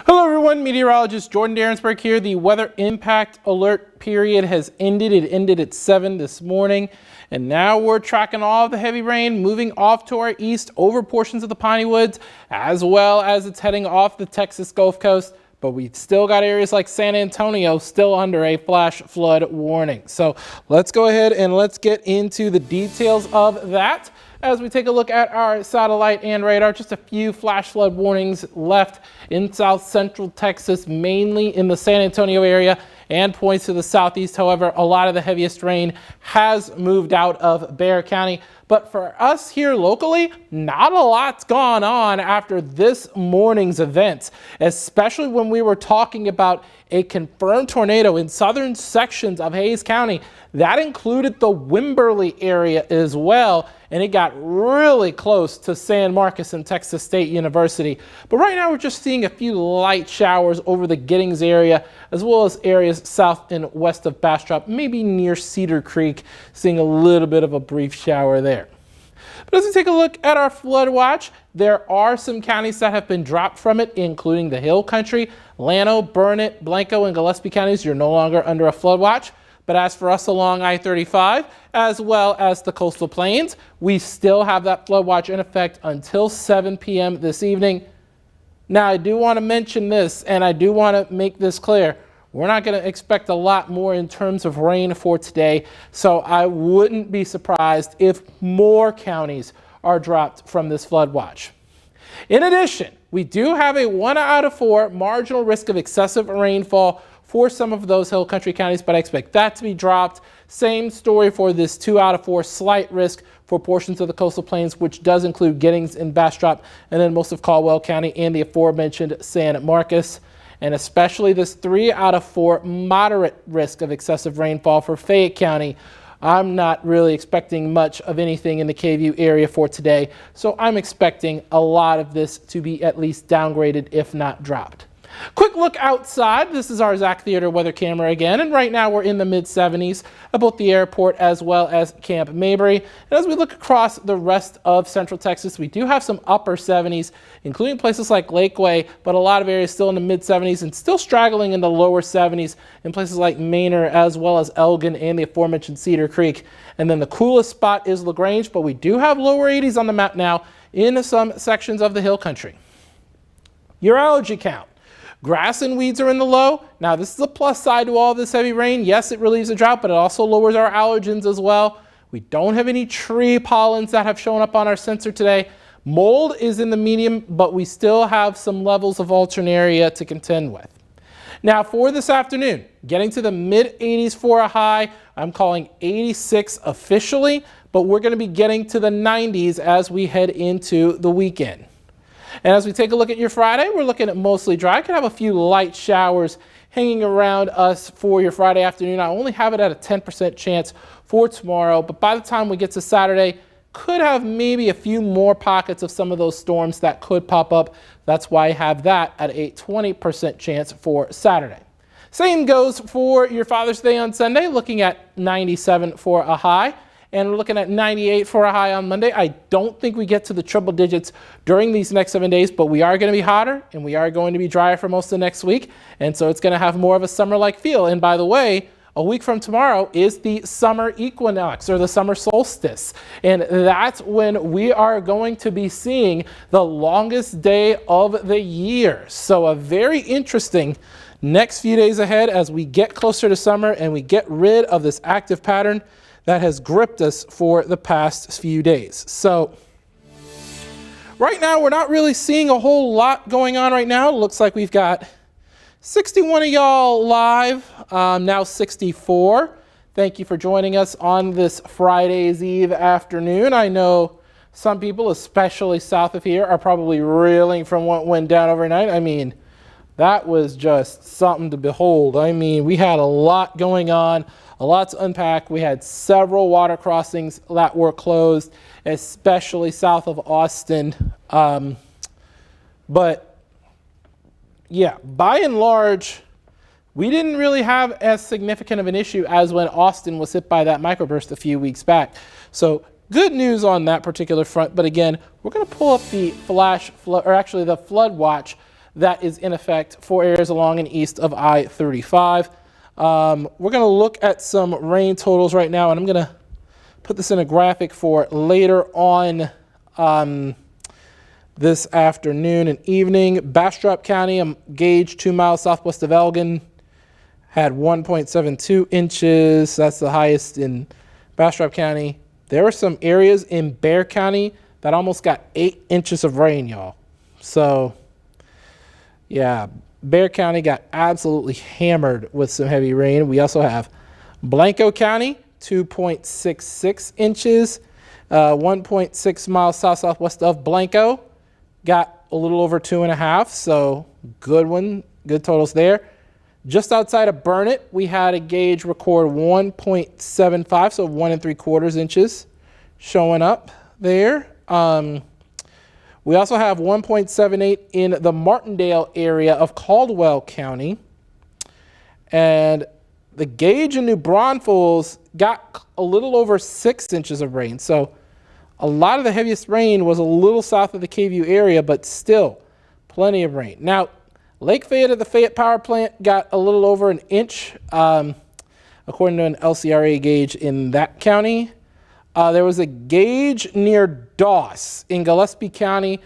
Hello everyone, meteorologist Jordan Darensburg here. The weather impact alert period has ended. It ended at 7 this morning. And now we're tracking all of the heavy rain moving off to our east over portions of the Piney Woods, as well as it's heading off the Texas Gulf Coast. But we've still got areas like San Antonio still under a flash flood warning. So let's go ahead and let's get into the details of that. As we take a look at our satellite and radar, just a few flash flood warnings left in south central Texas, mainly in the San Antonio area and points to the southeast. However, a lot of the heaviest rain has moved out of Bexar County. But for us here locally, not a lot's gone on after this morning's events, especially when we were talking about a confirmed tornado in southern sections of Hays County. That included the Wimberley area as well, and it got really close to San Marcos and Texas State University. But right now we're just seeing a few light showers over the Giddings area, as well as areas south and west of Bastrop, maybe near Cedar Creek, seeing a little bit of a brief shower there. But as we take a look at our flood watch, there are some counties that have been dropped from it, including the Hill Country, Llano, Burnett, Blanco, and Gillespie counties. You're no longer under a flood watch. But as for us along I-35, as well as the coastal plains, we still have that flood watch in effect until 7 p.m. this evening. Now, I do want to mention this, and I do want to make this clear. We're not going to expect a lot more in terms of rain for today, so I wouldn't be surprised if more counties are dropped from this flood watch. In addition, we do have a 1 out of 4 marginal risk of excessive rainfall for some of those hill country counties, but I expect that to be dropped. Same story for this 2 out of 4 slight risk for portions of the coastal plains, which does include Giddings and Bastrop, and then most of Caldwell County and the aforementioned San Marcos. And especially this 3 out of 4 moderate risk of excessive rainfall for Fayette County. I'm not really expecting much of anything in the KVU area for today, so I'm expecting a lot of this to be at least downgraded, if not dropped. Quick look outside. This is our Zach Theater weather camera again, and right now we're in the mid-70s at both the airport as well as Camp Mabry. And as we look across the rest of central Texas, we do have some upper 70s, including places like Lakeway, but a lot of areas still in the mid-70s and still straggling in the lower 70s in places like Manor as well as Elgin and the aforementioned Cedar Creek. And then the coolest spot is LaGrange, but we do have lower 80s on the map now in some sections of the hill country. Your allergy count. Grass and weeds are in the low. Now, this is a plus side to all of this heavy rain. Yes, it relieves the drought, but it also lowers our allergens as well. We don't have any tree pollens that have shown up on our sensor today. Mold is in the medium, but we still have some levels of alternaria to contend with. Now, for this afternoon, getting to the mid-80s for a high. I'm calling 86 officially, but we're going to be getting to the 90s as we head into the weekend. And as we take a look at your Friday, we're looking at mostly dry. Could have a few light showers hanging around us for your Friday afternoon. I only have it at a 10% chance for tomorrow, but by the time we get to Saturday, could have maybe a few more pockets of some of those storms that could pop up. That's why I have that at a 20% chance for Saturday. Same goes for your Father's Day on Sunday, looking at 97 for a high. And we're looking at 98 for a high on Monday. I don't think we get to the triple digits during these next 7 days, but we are going to be hotter and we are going to be drier for most of next week. And so it's going to have more of a summer-like feel. And by the way, a week from tomorrow is the summer equinox or the summer solstice. And that's when we are going to be seeing the longest day of the year. So a very interesting next few days ahead as we get closer to summer and we get rid of this active pattern that has gripped us for the past few days. So right now, we're not really seeing a whole lot going on right now. It looks like we've got 61 of y'all live, now 64. Thank you for joining us on this Friday's Eve afternoon. I know some people, especially south of here, are probably reeling from what went down overnight. I mean, that was just something to behold. I mean, we had a lot going on, a lot to unpack. We had several water crossings that were closed, especially south of Austin. But yeah, by and large, we didn't really have as significant of an issue as when Austin was hit by that microburst a few weeks back. So good news on that particular front. But again, we're going to pull up the the flood watch that is in effect for areas along and east of I-35. We're going to look at some rain totals right now, and I'm going to put this in a graphic for later on this afternoon and evening. Bastrop County, gauge 2 miles southwest of Elgin, had 1.72 inches. That's the highest in Bastrop County. There were some areas in Bexar County that almost got 8 inches of rain, y'all. So, yeah, Bexar County got absolutely hammered with some heavy rain. We also have Blanco County, 2.66 inches, 1.6 miles southwest of Blanco, got a little over 2.5, so good one, good totals there. Just outside of Burnett, we had a gauge record 1.75, so 1 3/4 inches showing up there. We also have 1.78 in the Martindale area of Caldwell County. And the gauge in New Braunfels got a little over 6 inches of rain. So a lot of the heaviest rain was a little south of the KVU area, but still plenty of rain. Now, Lake Fayette at the Fayette Power Plant got a little over an inch, according to an LCRA gauge in that county. There was a gauge near Doss in Gillespie County,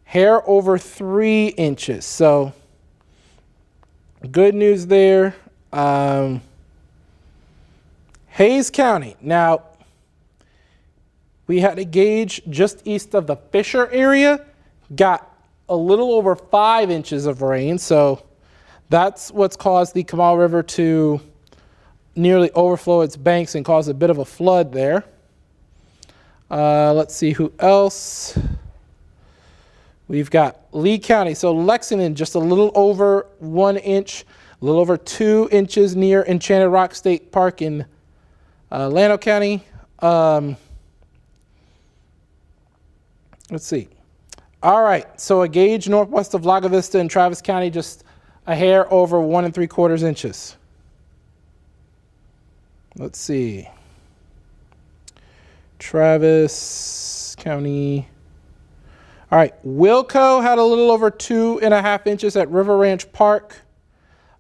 hair over 3 inches. So good news there. Hayes County. Now, we had a gauge just east of the Fisher area, got a little over 5 inches of rain. So that's what's caused the Kamal River to nearly overflow its banks and cause a bit of a flood there. Let's see who else. We've got Lee County. So Lexington, just a little over 1 inch, a little over 2 inches near Enchanted Rock State Park in Llano County. Let's see. All right, so a gauge northwest of Lago Vista in Travis County, just a hair over 1 3/4 inches. Let's see. Travis County. All right, Wilco had a little over 2.5 inches at River Ranch Park.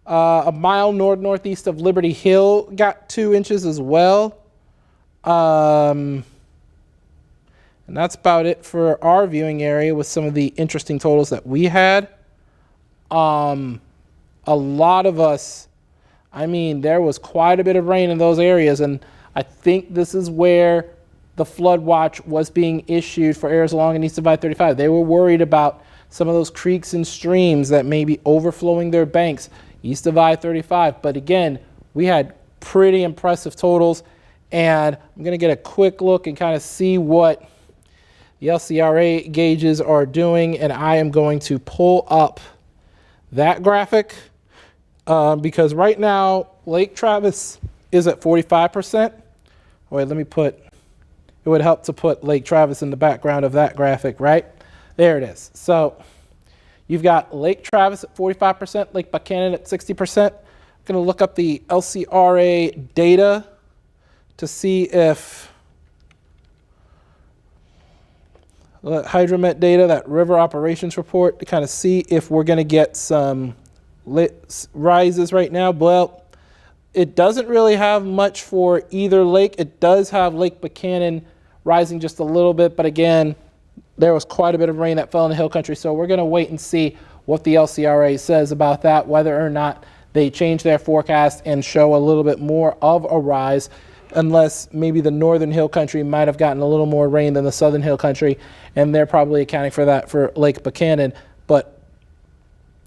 A mile northeast of Liberty Hill got 2 inches as well. And that's about it for our viewing area with some of the interesting totals that we had. A lot of us, I mean, there was quite a bit of rain in those areas, and I think this is where the flood watch was being issued for areas along and east of I-35. They were worried about some of those creeks and streams that may be overflowing their banks east of I-35. But again, we had pretty impressive totals, and I'm going to get a quick look and kind of see what the LCRA gauges are doing, and I am going to pull up that graphic because right now Lake Travis is at 45%. Wait, let me put, it would help to put Lake Travis in the background of that graphic, right? There it is. So you've got Lake Travis at 45%, Lake Buchanan at 60%. I'm going to look up the LCRA data to see if Hydromet data, that river operations report, to kind of see if we're going to get some rises right now. Well, it doesn't really have much for either lake. It does have Lake Buchanan rising just a little bit, but again, there was quite a bit of rain that fell in the hill country, so we're going to wait and see what the LCRA says about that, whether or not they change their forecast and show a little bit more of a rise, unless maybe the northern hill country might have gotten a little more rain than the southern hill country, and they're probably accounting for that for Lake Buchanan. But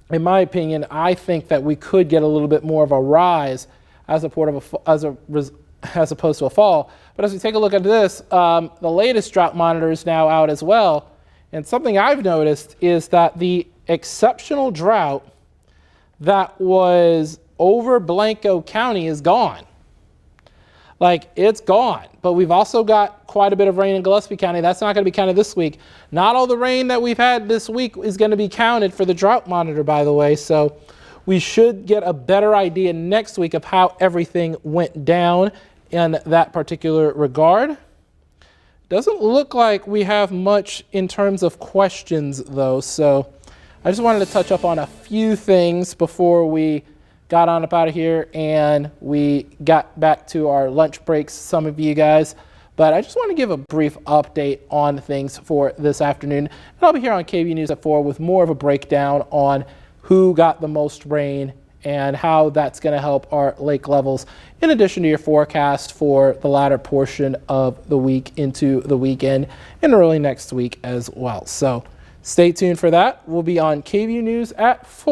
in my opinion, I think that we could get a little bit more of a rise as opposed to a fall. But as we take a look at this, the latest drought monitor is now out as well. And something I've noticed is that the exceptional drought that was over Blanco County is gone. Like, it's gone. But we've also got quite a bit of rain in Gillespie County. That's not going to be counted this week. Not all the rain that we've had this week is going to be counted for the drought monitor, by the way. So we should get a better idea next week of how everything went down in that particular regard. Doesn't look like we have much in terms of questions, though. So I just wanted to touch up on a few things before we got on up out of here and we got back to our lunch breaks, some of you guys. But I just want to give a brief update on things for this afternoon. And I'll be here on KVUE News at 4 with more of a breakdown on who got the most rain and how that's going to help our lake levels, in addition to your forecast for the latter portion of the week into the weekend and early next week as well. So stay tuned for that. We'll be on KVUE News at 4.